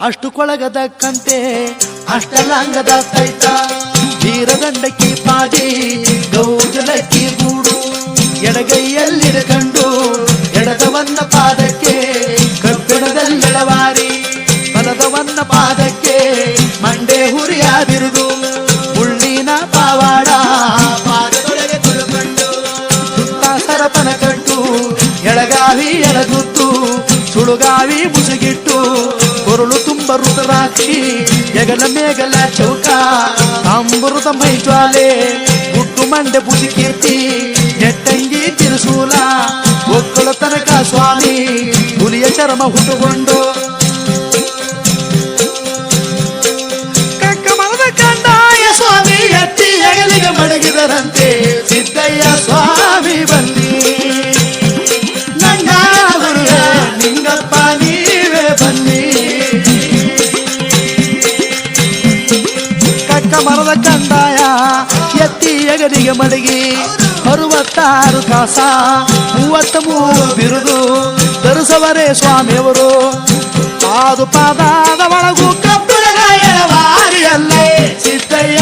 ಅಷ್ಟು ಕೊಳಗದ ಕಂತೆ ಅಷ್ಟಲಾಂಗದ ತೈತ ವೀರದಂಡಕ್ಕಿ ಪಾದಿ ಗೌಜಲಕ್ಕಿ ಗೂಡು ಎಡಗೈಯಲ್ಲಿಡಕಂಡು ಎಡದವನ್ನ ಪಾದಕ್ಕೆ ಕಬ್ಬಿಣದಲ್ಲೆಳವಾರಿ ಬಲದವನ್ನ ಪಾದಕ್ಕೆ ಮಂಡೆ ಹುರಿಯಾದಿರುದು ಮುಳ್ಳಿನ ಪಾವಾಡ ಪಾದದೊಳಗೆ ತುಳುಕೊಂಡು ಸುತ್ತ ಸರಪನ ಕಟ್ಟು ಎಳಗಾವಿ ಎಳಗುತ್ತು ಸುಳುಗಾವಿ ಮುಸುಗಿಟ್ಟು ಕೊರಳು ತುಂಬ ರುದ್ರಾಕ್ಷಿ ಎಗಲ ಮೇಗಲ ಚೌಕ ತಾಂಬುರದ ಮೈಜ್ವಾಲೆ ಗುಡ್ಡು ಮಂಡೆ ಬುಸಿ ಕೀರ್ತಿ ನೆಟ್ಟಂಗಿ ತಿರುಸೂಲ ಒಕ್ಕಳ ತನಕ ಸ್ವಾಮಿ ಹುಲಿಯ ಚರ್ಮ ಹುಟ್ಟುಕೊಂಡು ಕಕ್ಕಮರದ ಕಂದಾಯ ಸ್ವಾಮಿ ಎತ್ತಿ ಹೆಗಲಿಗೆ ಮಡಗಿದರಂತೆ ಸಿದ್ದಯ್ಯ ಸ್ವಾಮಿ ಬಂದಿ ನನ್ನ ಗುರುಗ ನಿಂಗಪ್ಪ ನೀವೇ ಬನ್ನಿ ಕಕ್ಕಮರದ ಕಂದಾಯ ಎತ್ತಿ ಹೆಗಲಿಗೆ ಮಡಗಿ 66 ಕಾಸ 33 ಬಿರುದು ಧರಿಸವರೇ ಸ್ವಾಮಿಯವರು ಪಾದು ಪಾದಾದ ಒಳಗೂ ಕಬ್ಬಿಣದ ಎಳವಾರಿಯಲ್ಲೇ ಸಿದ್ದಯ್ಯ